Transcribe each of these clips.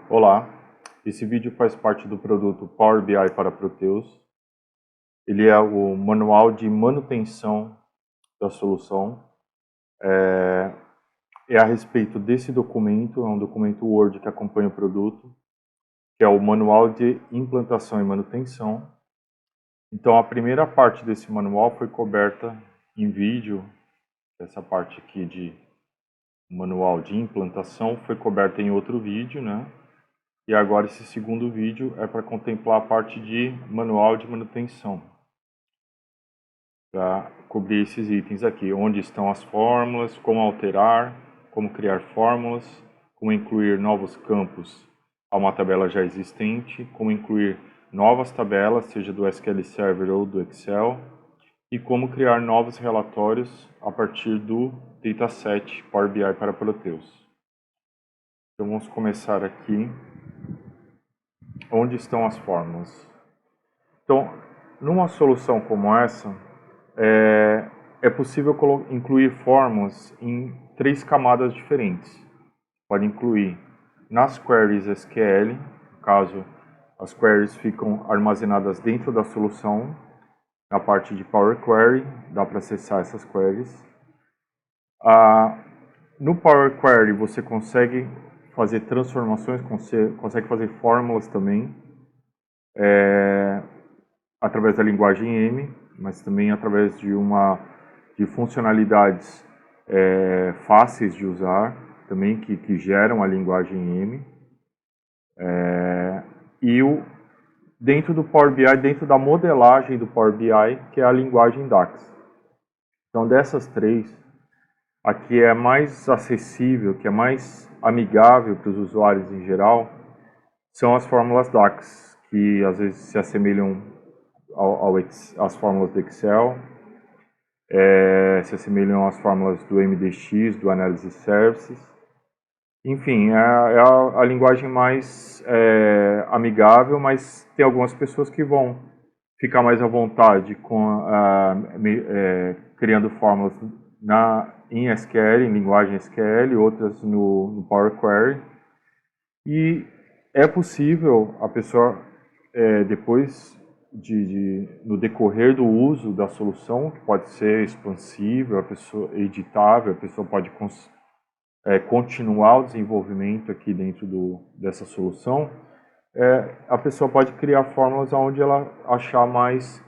Olá, esse vídeo faz parte do produto Power BI para Proteus. Ele é o manual de manutenção da solução. É a respeito desse documento, é um documento Word que acompanha o produto, que é o manual de implantação e manutenção. Então a primeira parte desse manual foi coberta em vídeo, essa parte aqui de manual de implantação foi coberta em outro vídeo, né? E agora esse segundo vídeo é para contemplar a parte de manual de manutenção. Para cobrir esses itens aqui, onde estão as fórmulas, como alterar, como criar fórmulas, como incluir novos campos a uma tabela já existente, como incluir novas tabelas, seja do SQL Server ou do Excel, e como criar novos relatórios a partir do dataset Power BI para Proteus. Então vamos começar aqui. Onde estão as fórmulas? Então, numa solução como essa, é possível incluir fórmulas em 3 camadas diferentes. Pode incluir nas queries SQL, no caso, as queries ficam armazenadas dentro da solução, na parte de Power Query, dá para acessar essas queries. No Power Query você consegue fazer transformações, consegue fazer fórmulas também, através da linguagem M, mas também através de funcionalidades fáceis de usar, também que geram a linguagem M. Dentro do Power BI, dentro da modelagem do Power BI, que é a linguagem DAX. Então dessas 3, a que é mais acessível, que é mais amigável para os usuários em geral, são as fórmulas DAX, que às vezes se assemelham às fórmulas do Excel, se assemelham às fórmulas do MDX, do Analysis Services. Enfim, é a linguagem mais amigável, mas tem algumas pessoas que vão ficar mais à vontade criando fórmulas em SQL, em linguagem SQL, outras no Power Query. E é possível a pessoa, depois no decorrer do uso da solução, que pode ser expansível, editável, a pessoa pode continuar o desenvolvimento aqui dentro dessa solução, a pessoa pode criar fórmulas onde ela achar mais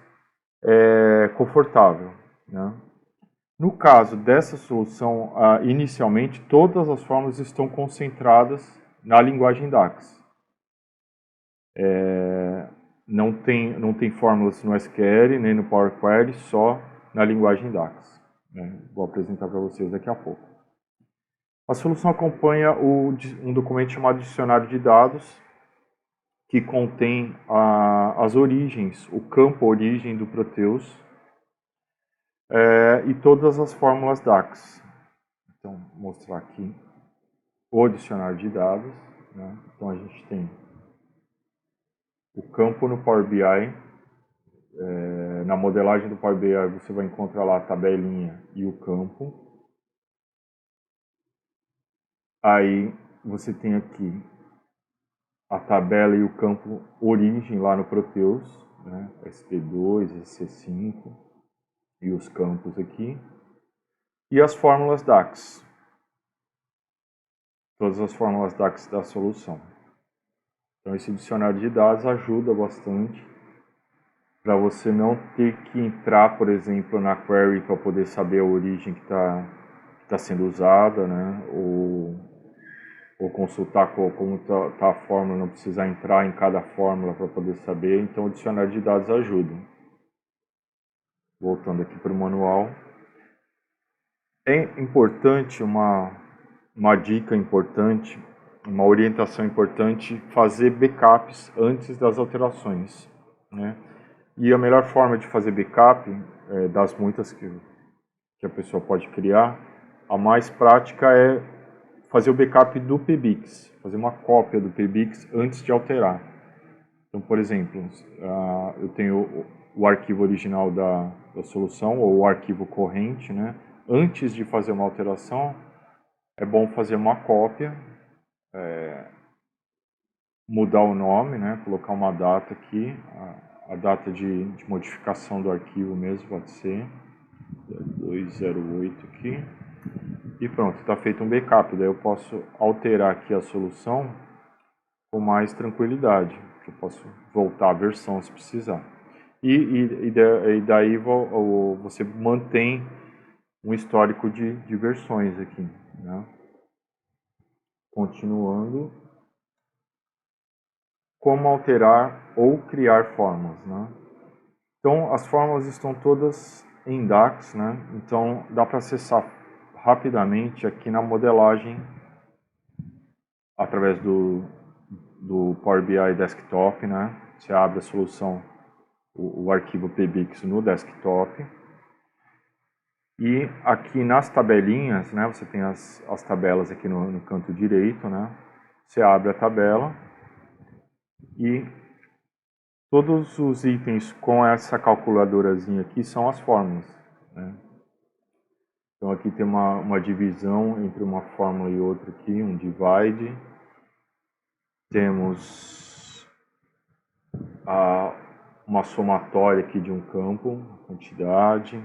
confortável, né? No caso dessa solução, inicialmente todas as fórmulas estão concentradas na linguagem DAX. Não tem fórmulas no SQL nem no Power Query, só na linguagem DAX, né? Vou apresentar para vocês daqui a pouco. A solução acompanha um documento chamado Dicionário de Dados, que contém as origens, o campo origem do Proteus e todas as fórmulas DAX. Então, vou mostrar aqui o Dicionário de Dados, né? Então, a gente tem o campo no Power BI. Na modelagem do Power BI, você vai encontrar lá a tabelinha e o campo. Aí você tem aqui a tabela e o campo origem lá no Proteus, né? ST2, SC5 e os campos aqui. E as fórmulas DAX. Todas as fórmulas DAX da solução. Então esse dicionário de dados ajuda bastante para você não ter que entrar, por exemplo, na query para poder saber a origem que está sendo usada, né? Ou consultar como está a fórmula, não precisar entrar em cada fórmula para poder saber. Então o dicionário de dados ajuda. Voltando aqui para o manual. É importante, uma dica importante, uma orientação importante, fazer backups antes das alterações, né? E a melhor forma de fazer backup, das muitas que a pessoa pode criar, a mais prática é fazer o backup do PBIX, fazer uma cópia do PBIX antes de alterar. Então, por exemplo, eu tenho o arquivo original da solução, ou o arquivo corrente, né? Antes de fazer uma alteração, é bom fazer uma cópia mudar o nome, né? Colocar uma data aqui, a data de modificação do arquivo mesmo, pode ser 208 aqui. E pronto, está feito um backup. Daí eu posso alterar aqui a solução com mais tranquilidade. Eu posso voltar a versão se precisar. E daí você mantém um histórico de versões aqui, né? Continuando, como alterar ou criar fórmulas, né? Então, as fórmulas estão todas em DAX, né? Então, dá para acessar rapidamente aqui na modelagem através do Power BI Desktop, né? Você abre a solução, o arquivo PBIX no desktop. E aqui nas tabelinhas, né? Você tem as tabelas aqui no canto direito, né? Você abre a tabela e todos os itens com essa calculadorazinha aqui são as fórmulas, né? Então aqui tem uma divisão entre uma fórmula e outra aqui, um divide. Temos uma somatória aqui de um campo, quantidade,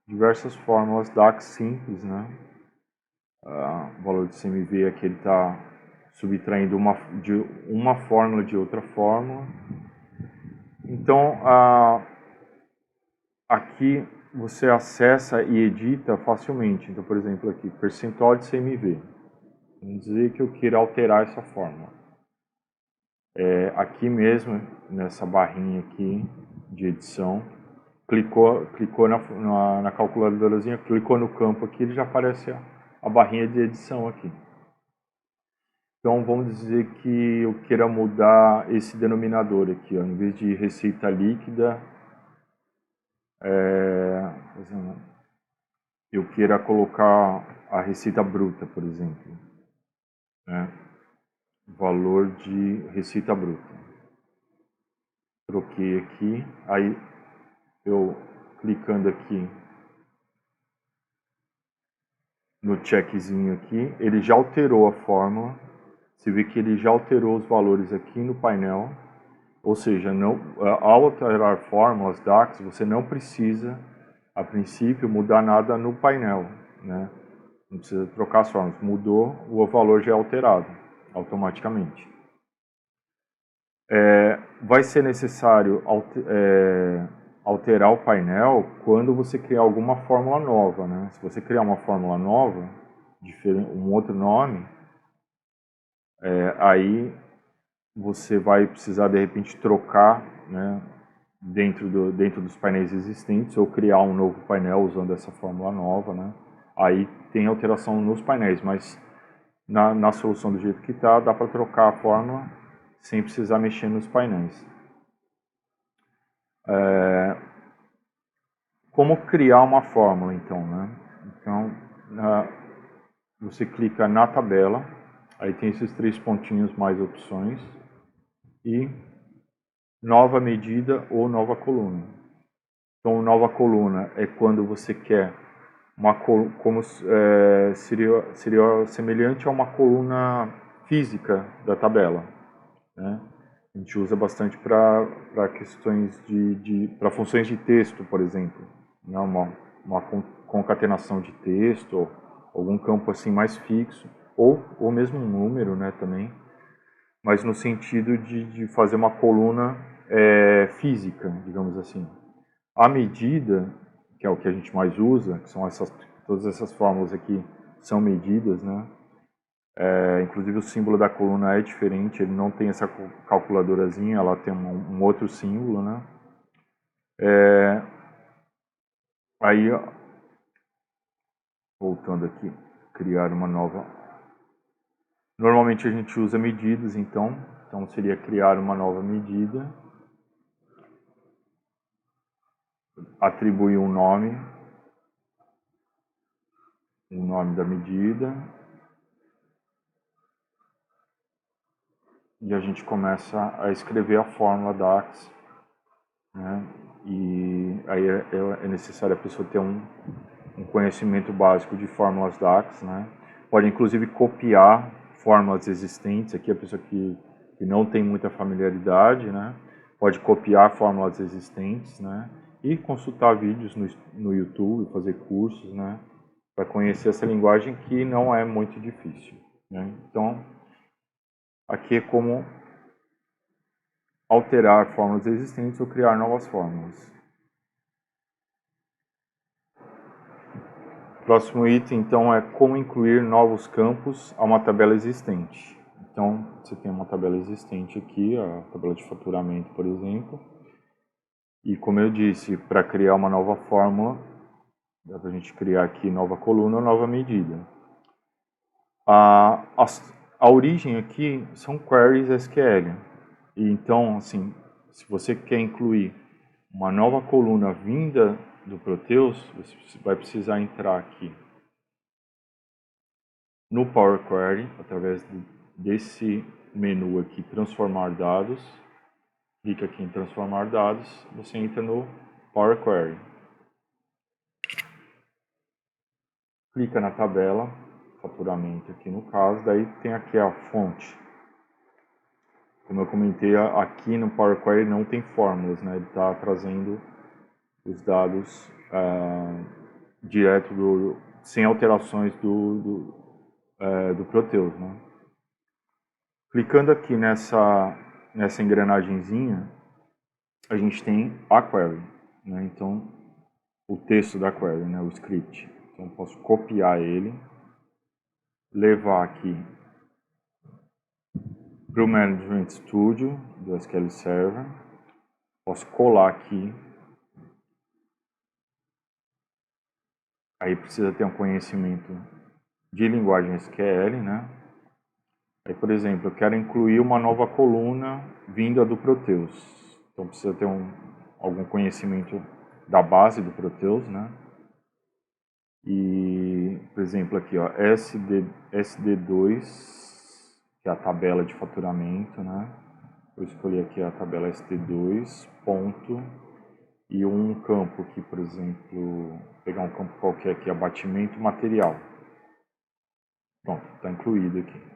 diversas fórmulas DAX simples, né? O valor de CMV aqui ele está subtraindo uma fórmula de outra fórmula. Então aqui você acessa e edita facilmente. Então, por exemplo, aqui, percentual de CMV. Vamos dizer que eu queira alterar essa fórmula. Aqui mesmo, nessa barrinha aqui de edição, clicou na calculadorazinha, clicou no campo aqui, ele já aparece a barrinha de edição aqui. Então, vamos dizer que eu queira mudar esse denominador aqui, ó, em vez de receita líquida, eu queira colocar a receita bruta, por exemplo, né? Valor de receita bruta. Troquei aqui, aí eu clicando aqui no checkzinho aqui, ele já alterou a fórmula. Você vê que ele já alterou os valores aqui no painel. Ou seja, ao alterar fórmulas DAX, você não precisa, a princípio, mudar nada no painel, né? Não precisa trocar as fórmulas. Mudou, o valor já é alterado automaticamente. Vai ser necessário alterar o painel quando você criar alguma fórmula nova, né? Se você criar uma fórmula nova, um outro nome, aí você vai precisar de repente trocar, né, dentro dos painéis existentes ou criar um novo painel usando essa fórmula nova, né? Aí tem alteração nos painéis, mas na solução do jeito que está, dá para trocar a fórmula sem precisar mexer nos painéis. Como criar uma fórmula, então, né? Então, você clica na tabela, aí tem esses 3 pontinhos mais opções e nova medida ou nova coluna. Então, nova coluna é quando você quer seria semelhante a uma coluna física da tabela, né? A gente usa bastante para questões para funções de texto, por exemplo, né? Uma concatenação de texto, ou algum campo assim mais fixo, ou mesmo um número, né, também, mas no sentido de fazer uma coluna física, digamos assim. A medida, que é o que a gente mais usa, que são todas essas fórmulas aqui são medidas, né? Inclusive o símbolo da coluna é diferente, ele não tem essa calculadorazinha, ela tem um outro símbolo, né? Aí, voltando aqui, criar uma nova. Normalmente a gente usa medidas, então seria criar uma nova medida, atribuir um nome da medida, e a gente começa a escrever a fórmula DAX, né? E aí é necessário a pessoa ter um conhecimento básico de fórmulas DAX, né? Pode inclusive copiar fórmulas existentes. Aqui a pessoa que que não tem muita familiaridade, né? Pode copiar fórmulas existentes, né? E consultar vídeos no YouTube, fazer cursos, né? Para conhecer essa linguagem que não é muito difícil, né? Então, aqui é como alterar fórmulas existentes ou criar novas fórmulas. Próximo item, então, é como incluir novos campos a uma tabela existente. Então, você tem uma tabela existente aqui, a tabela de faturamento, por exemplo. E como eu disse, para criar uma nova fórmula, dá para a gente criar aqui nova coluna ou nova medida. A origem aqui são queries SQL. E então, assim, se você quer incluir uma nova coluna vinda do Proteus, você vai precisar entrar aqui no Power Query, através desse menu aqui, transformar dados. Clica aqui em transformar dados, você entra no Power Query. Clica na tabela, faturamento aqui no caso, daí tem aqui a fonte. Como eu comentei, aqui no Power Query não tem fórmulas, né? Ele está trazendo os dados direto, sem alterações do Proteus, né? Clicando aqui nessa engrenagemzinha, a gente tem a query, né? Então, o texto da query, né? O script. Então, eu posso copiar ele, levar aqui para o Management Studio do SQL Server. Posso colar aqui. Aí precisa ter um conhecimento de linguagem SQL, né? Aí, por exemplo, eu quero incluir uma nova coluna vinda do Proteus. Então precisa ter algum conhecimento da base do Proteus, né? E, por exemplo, aqui, ó, SD2, que é a tabela de faturamento, né? Eu escolhi aqui a tabela SD2, ponto, e um campo aqui, por exemplo, pegar um campo qualquer aqui, abatimento material. Pronto, está incluído aqui.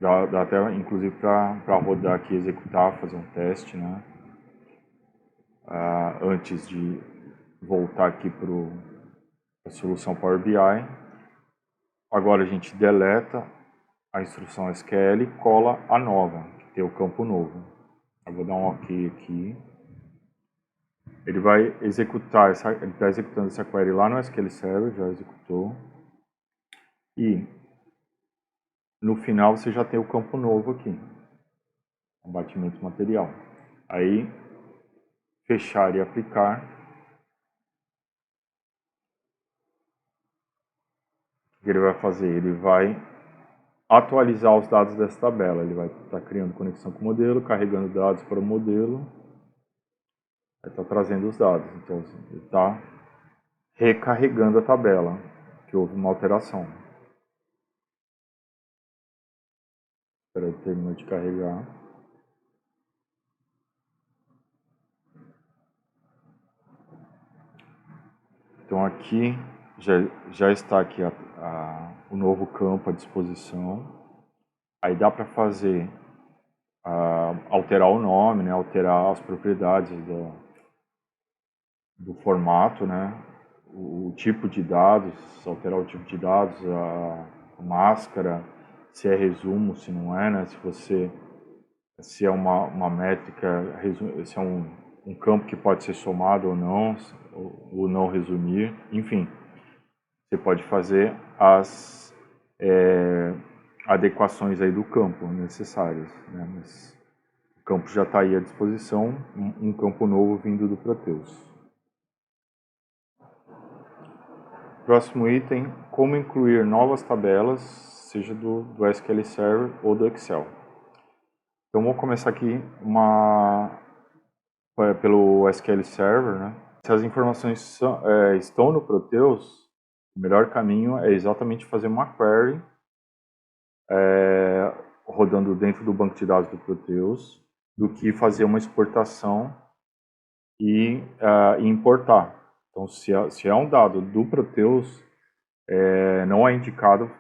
Dá até, inclusive, para rodar aqui, executar, fazer um teste, né? Antes de voltar aqui para a solução Power BI. Agora a gente deleta a instrução SQL e cola a nova, que tem o campo novo. Eu vou dar um OK aqui. Ele vai executar, ele está executando essa query lá no SQL Server, já executou. E no final você já tem o campo novo aqui, abatimento material. Aí, fechar e aplicar. O que ele vai fazer? Ele vai atualizar os dados dessa tabela. Ele vai estar criando conexão com o modelo, carregando dados para o modelo. Vai estar trazendo os dados. Então, ele está recarregando a tabela, que houve uma alteração. Espera ele terminar de carregar. Então aqui já está aqui o novo campo à disposição. Aí dá para fazer, alterar o nome, né, alterar as propriedades do formato, né, o tipo de dados, alterar o tipo de dados, a máscara, se é resumo, se não é, né, se é uma métrica, se é um campo que pode ser somado ou não resumir, enfim. Você pode fazer as adequações aí do campo necessárias, né? Mas o campo já está aí à disposição, um campo novo vindo do Proteus. Próximo item, como incluir novas tabelas, seja do SQL Server ou do Excel. Então vamos começar aqui pelo SQL Server, né? Se as informações estão no Proteus, o melhor caminho é exatamente fazer uma query rodando dentro do banco de dados do Proteus, do que fazer uma exportação e importar. Então, se é um dado do Proteus, não é indicado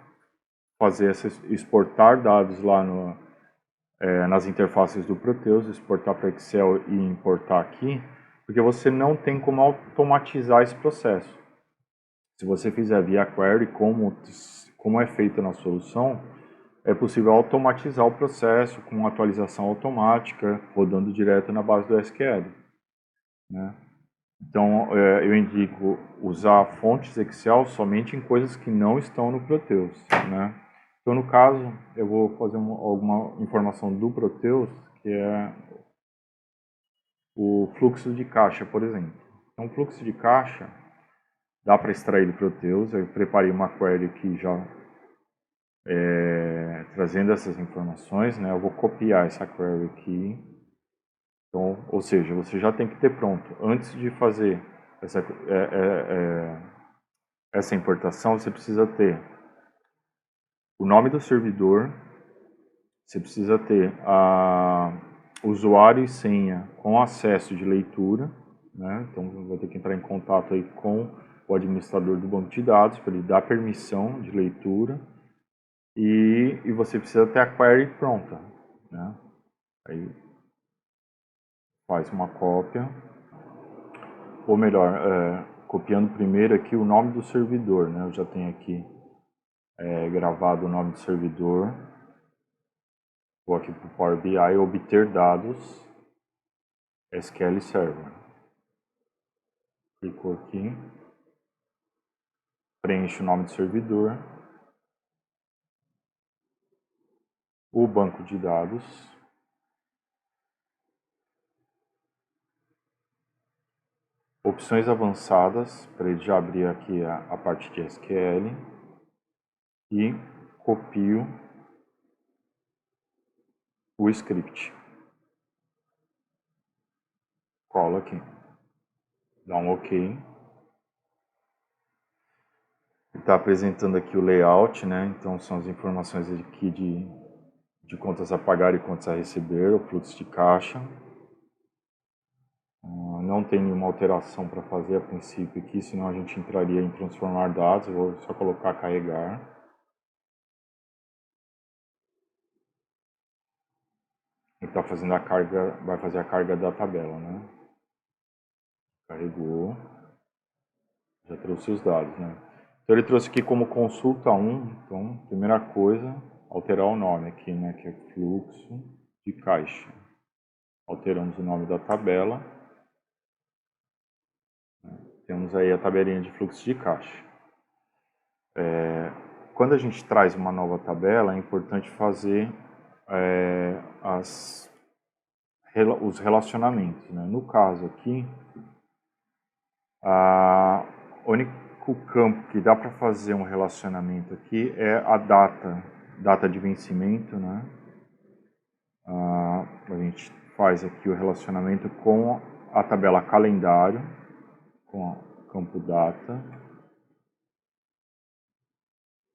fazer exportar dados lá nas interfaces do Proteus, exportar para Excel e importar aqui, porque você não tem como automatizar esse processo. Se você fizer via query, como é feito na solução, é possível automatizar o processo com atualização automática, rodando direto na base do SQL. Né? Então, eu indico usar fontes Excel somente em coisas que não estão no Proteus. Né? Então, no caso, eu vou fazer alguma informação do Proteus, que é o fluxo de caixa, por exemplo. Então, o fluxo de caixa dá para extrair do Proteus. Eu preparei uma query aqui já trazendo essas informações. Né? Eu vou copiar essa query aqui. Então, ou seja, você já tem que ter pronto. Antes de fazer essa importação, você precisa ter o nome do servidor, você precisa ter usuário e senha com acesso de leitura, né? Então vai ter que entrar em contato aí com o administrador do banco de dados para ele dar permissão de leitura e você precisa ter a query pronta, né? Aí faz uma cópia, ou melhor, copiando primeiro aqui o nome do servidor, né? Eu já tenho aqui gravado o nome do servidor. Vou aqui para o Power BI, obter dados, SQL Server. Clicou aqui, preenche o nome do servidor, o banco de dados, opções avançadas, para ele já abrir aqui a parte de SQL, e copio o script. Cola aqui, dá um OK. Está apresentando aqui o layout, né? Então são as informações aqui de contas a pagar e contas a receber, o fluxo de caixa. Não tem nenhuma alteração para fazer a princípio aqui, senão a gente entraria em transformar dados. Eu vou só colocar carregar. Ele está fazendo a carga, vai fazer a carga da tabela, né? Carregou, já trouxe os dados, né? Então ele trouxe aqui como consulta 1, então primeira coisa, alterar o nome aqui, né? Que é fluxo de caixa. Alteramos o nome da tabela. Temos aí a tabelinha de fluxo de caixa. Quando a gente traz uma nova tabela, é importante fazer os relacionamentos. Né? No caso aqui, o único campo que dá para fazer um relacionamento aqui é a data de vencimento. Né? A gente faz aqui o relacionamento com a tabela calendário, com o campo data.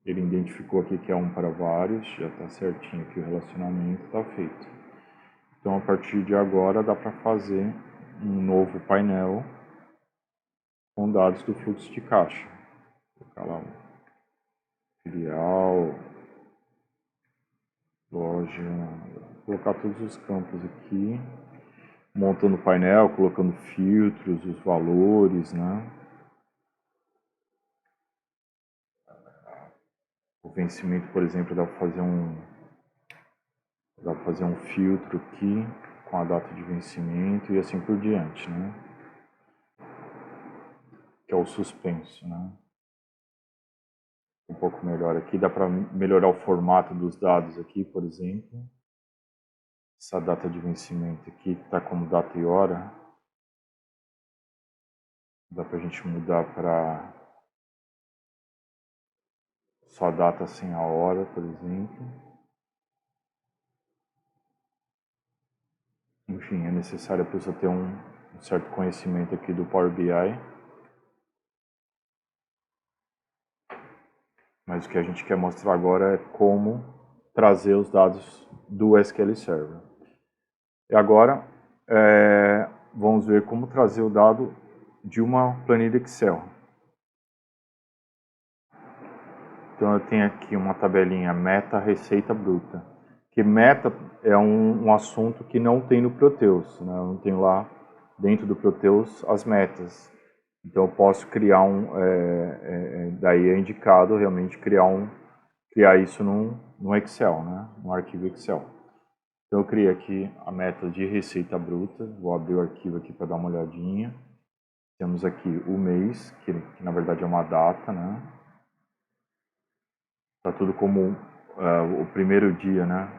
Ele identificou aqui que é 1 para vários, já está certinho aqui o relacionamento, está feito. Então, a partir de agora, dá para fazer um novo painel com dados do fluxo de caixa. Vou colocar lá filial, loja, vou colocar todos os campos aqui, montando o painel, colocando filtros, os valores, né? O vencimento, por exemplo, dá para fazer um filtro aqui com a data de vencimento e assim por diante, né? Que é o suspenso, né? Um pouco melhor aqui, dá para melhorar o formato dos dados aqui, por exemplo. Essa data de vencimento aqui, que está como data e hora, dá para a gente mudar para só data sem a hora, por exemplo. Enfim, é necessário a pessoa ter um certo conhecimento aqui do Power BI. Mas o que a gente quer mostrar agora é como trazer os dados do SQL Server. E agora, vamos ver como trazer o dado de uma planilha Excel. Então eu tenho aqui uma tabelinha meta, receita bruta. Que meta é um assunto que não tem no Proteus, né? Eu não tenho lá dentro do Proteus as metas. Então eu posso criar daí é indicado realmente criar isso num Excel, né? Num arquivo Excel. Então eu criei aqui a meta de receita bruta, vou abrir o arquivo aqui para dar uma olhadinha. Temos aqui o mês, que na verdade é uma data, né? Tá tudo como o primeiro dia, né?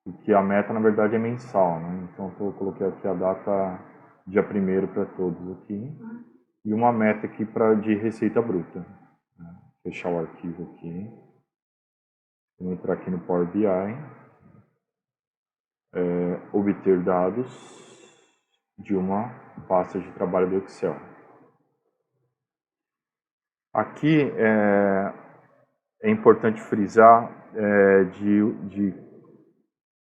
Porque a meta na verdade é mensal, né? Então eu coloquei aqui a data dia 1º para todos aqui. E uma meta aqui de receita bruta. Né? Fechar o arquivo aqui. Vou entrar aqui no Power BI. Obter dados de uma pasta de trabalho do Excel. Aqui é importante frisar de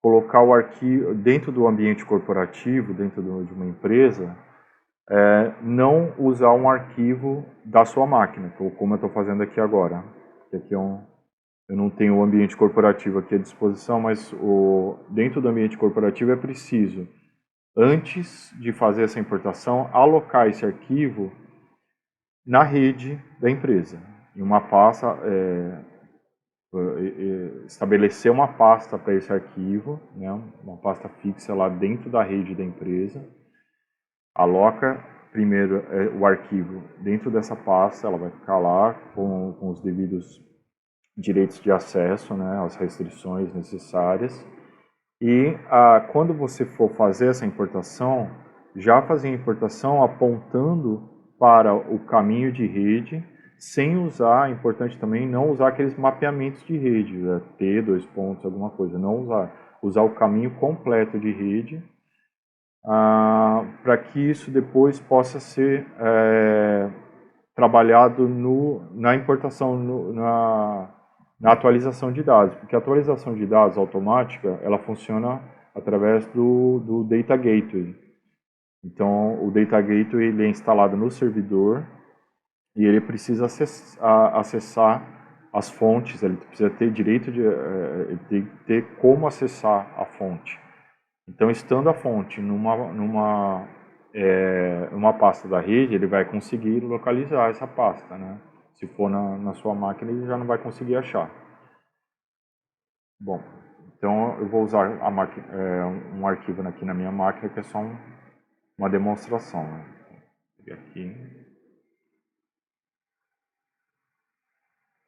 colocar o arquivo dentro do ambiente corporativo, dentro de uma empresa, não usar um arquivo da sua máquina, como eu estou fazendo aqui agora. Aqui eu não tenho o ambiente corporativo aqui à disposição, mas dentro do ambiente corporativo é preciso, antes de fazer essa importação, alocar esse arquivo na rede da empresa, em uma pasta, estabelecer uma pasta para esse arquivo, né, uma pasta fixa lá dentro da rede da empresa, aloca primeiro o arquivo dentro dessa pasta, ela vai ficar lá com os devidos direitos de acesso, né, as restrições necessárias. E quando você for fazer essa importação, já fazer a importação apontando para o caminho de rede, sem usar, é importante também não usar aqueles mapeamentos de rede, T, 2 pontos, alguma coisa, não usar o caminho completo de rede, para que isso depois possa ser trabalhado na importação, na atualização de dados, porque a atualização de dados automática, ela funciona através do Data Gateway. Então, o Data Gateway ele é instalado no servidor e ele precisa acessar as fontes, ele precisa ter direito ele tem que ter como acessar a fonte. Então, estando a fonte numa pasta da rede, ele vai conseguir localizar essa pasta, né? Se for na sua máquina, ele já não vai conseguir achar. Bom, então eu vou usar um arquivo aqui na minha máquina que é só uma demonstração. Né? Aqui.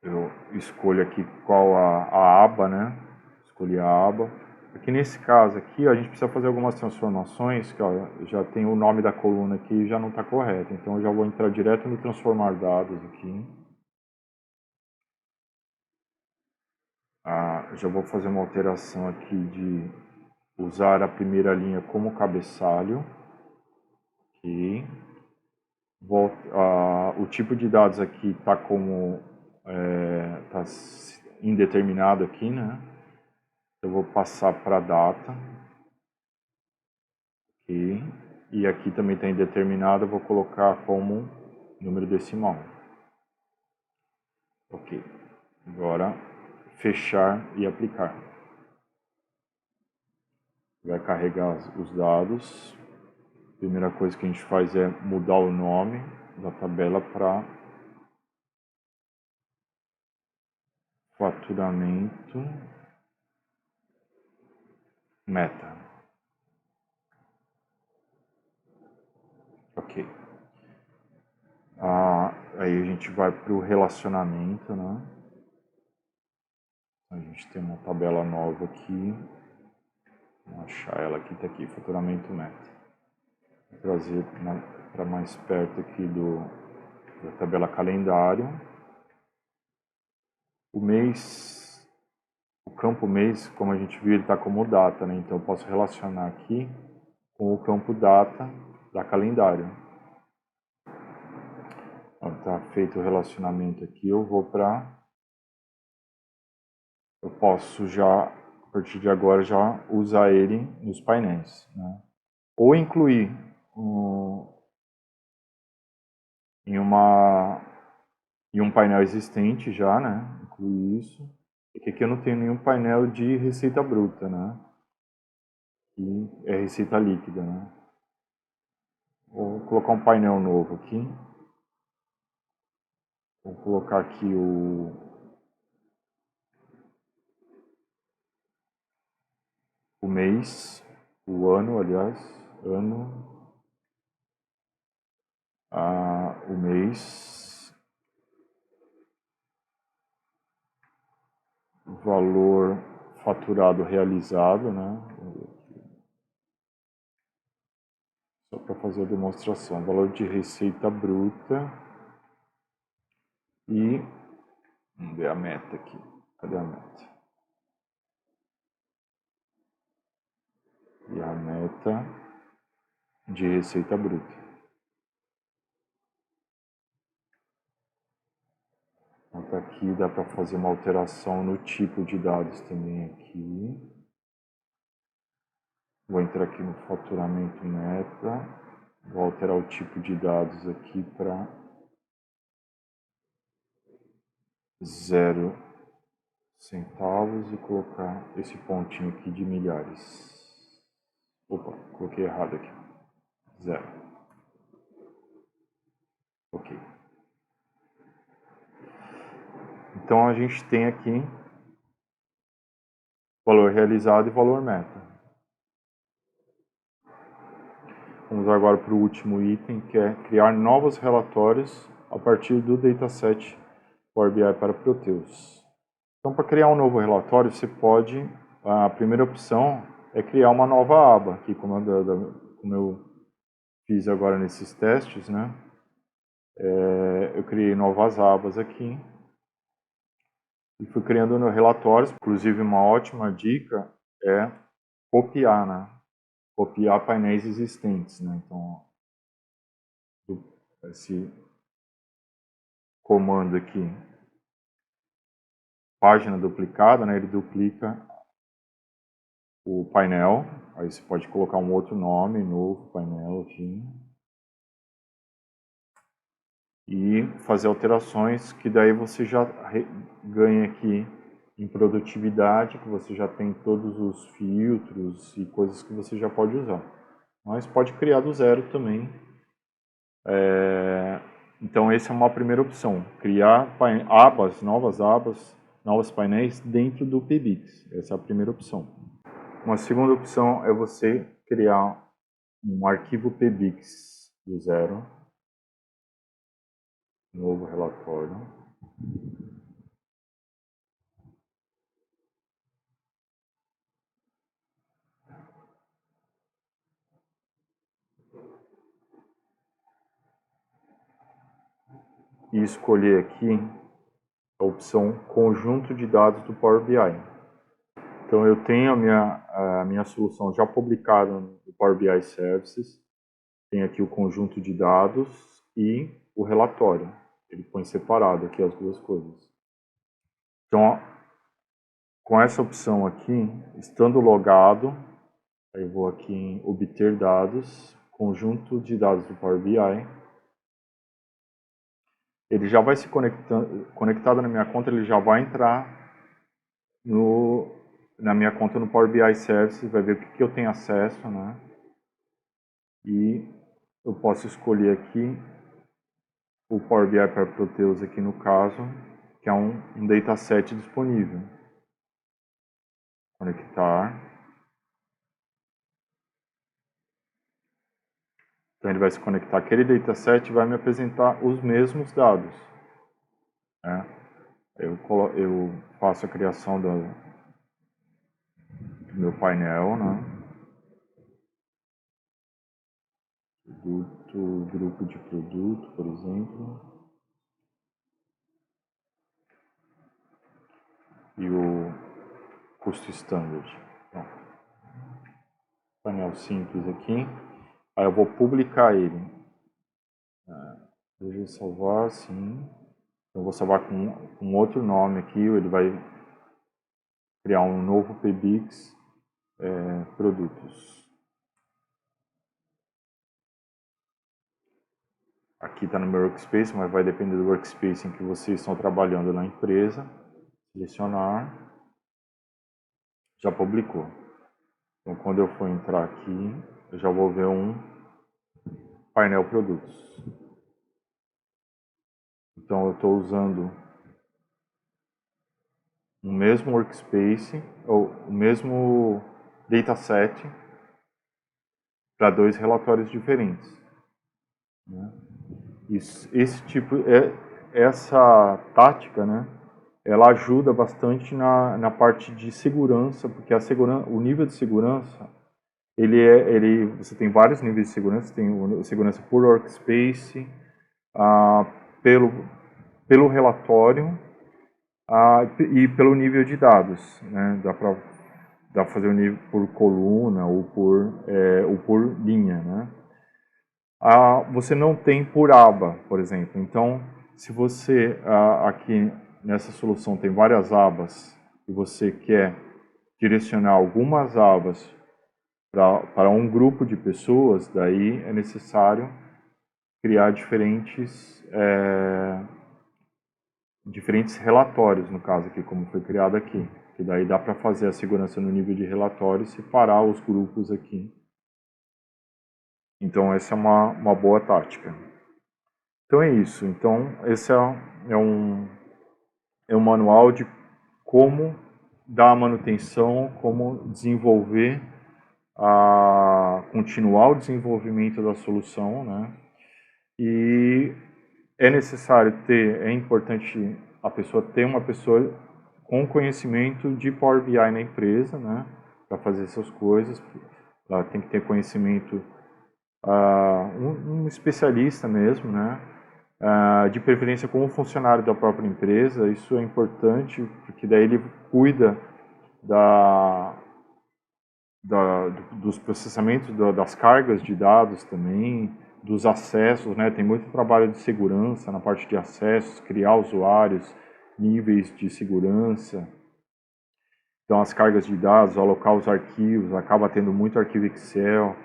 Eu escolho aqui qual a aba, né? Escolhi a aba. Aqui nesse caso aqui, a gente precisa fazer algumas transformações, que já tem o nome da coluna aqui e já não está correto. Então eu já vou entrar direto no transformar dados aqui. Já vou fazer uma alteração aqui de usar a primeira linha como cabeçalho. Aqui. O tipo de dados aqui está como tá indeterminado aqui, né? Eu vou passar para data. Aqui. E aqui também está indeterminado, eu vou colocar como número decimal. Ok. Agora, fechar e aplicar. Vai carregar os dados. A primeira coisa que a gente faz é mudar o nome da tabela para faturamento meta. Ok. Aí a gente vai para o relacionamento, né? A gente tem uma tabela nova aqui. Vamos achar ela aqui, está aqui, faturamento meta. Vou trazer para mais perto aqui da tabela calendário. O campo mês, como a gente viu, ele está como data, né? Então eu posso relacionar aqui com o campo data da calendário. Está feito o relacionamento aqui, eu posso já, a partir de agora, já usar ele nos painéis, né? Ou incluir em e um painel existente já, né? Incluir isso. Porque aqui eu não tenho nenhum painel de receita bruta, né? E é receita líquida, né? Vou colocar um painel novo aqui. Vou colocar aqui o mês, o ano, aliás, ano, o mês, valor faturado realizado, né? Só para fazer a demonstração, valor de receita bruta e vamos ver a meta aqui. Cadê a meta? E a meta de receita bruta. Então, aqui dá para fazer uma alteração no tipo de dados também aqui. Vou entrar aqui no faturamento meta. Vou alterar o tipo de dados aqui para 0 centavos e colocar esse pontinho aqui de milhares. Opa, coloquei errado aqui. 0. Ok. Então a gente tem aqui valor realizado e valor meta. Vamos agora para o último item, que é criar novos relatórios a partir do dataset Power BI para Proteus. Então, para criar um novo relatório, você pode, a primeira opção é criar uma nova aba, aqui como eu fiz agora nesses testes, né? Eu criei novas abas aqui e fui criando relatórios. Inclusive, uma ótima dica é copiar, né? Copiar painéis existentes, né? Então, esse comando aqui, página duplicada, né? Ele duplica o painel. Aí você pode colocar um outro nome, novo painel aqui. E fazer alterações que daí você já ganha aqui em produtividade, que você já tem todos os filtros e coisas que você já pode usar. Mas pode criar do zero também. Então essa é uma primeira opção, criar abas, novos painéis dentro do PBIX. Essa é a primeira opção. Uma segunda opção é você criar um arquivo PBIX do zero, novo relatório. E escolher aqui a opção conjunto de dados do Power BI. Então eu tenho a minha solução já publicada no Power BI Services, tem aqui o conjunto de dados e o relatório. Ele põe separado aqui as duas coisas. Então, com essa opção aqui, estando logado, eu vou aqui em obter dados, conjunto de dados do Power BI. Ele já vai se conectado na minha conta, ele já vai entrar na minha conta no Power BI Services, vai ver o que eu tenho acesso, né? E eu posso escolher aqui o Power BI para Proteus aqui no caso, que é um dataset disponível. Conectar. Então ele vai se conectar aquele dataset e vai me apresentar os mesmos dados, né? Eu faço a criação do meu painel, né? Grupo de produto, por exemplo. E o custo standard. Bom, painel simples aqui. Aí eu vou publicar ele. Deixa eu salvar, sim. Eu vou salvar com outro nome aqui. Ele vai criar um novo PBIX produtos. aqui está no meu workspace, mas vai depender do workspace em que vocês estão trabalhando na empresa. Selecionar, já publicou. Então, quando eu for entrar aqui, eu já vou ver um painel produtos. Então, eu estou usando o mesmo workspace, ou o mesmo dataset, para dois relatórios diferentes. Né? Essa tática, né, ela ajuda bastante na parte de segurança, porque o nível de segurança, você tem vários níveis de segurança, tem segurança por workspace, pelo relatório e pelo nível de dados, né? Dá para fazer o nível por coluna ou por linha, né? Você não tem por aba, por exemplo. Então, se você aqui nessa solução tem várias abas e você quer direcionar algumas abas para um grupo de pessoas, daí é necessário criar diferentes relatórios, no caso aqui, como foi criado aqui. Que daí dá para fazer a segurança no nível de relatório e separar os grupos aqui. Então, essa é uma boa tática. Então, é isso. Então, esse é um manual de como dar manutenção, como desenvolver, continuar o desenvolvimento da solução, né? E é importante a pessoa ter uma pessoa com conhecimento de Power BI na empresa, né? Para fazer essas coisas. Ela tem que ter conhecimento, um especialista mesmo, né? De preferência como funcionário da própria empresa. Isso é importante, porque daí ele cuida dos processamentos, das cargas de dados também, dos acessos, né? Tem muito trabalho de segurança na parte de acessos, criar usuários, níveis de segurança. Então, as cargas de dados, alocar os arquivos, acaba tendo muito arquivo Excel.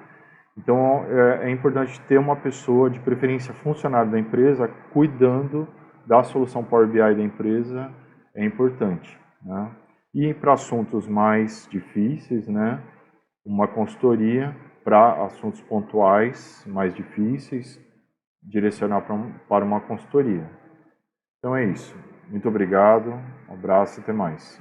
Então, é importante ter uma pessoa, de preferência funcionário da empresa, cuidando da solução Power BI da empresa, é importante, né? E para assuntos mais difíceis, né, uma consultoria para assuntos pontuais mais difíceis, direcionar para uma consultoria. Então é isso. Muito obrigado, um abraço e até mais.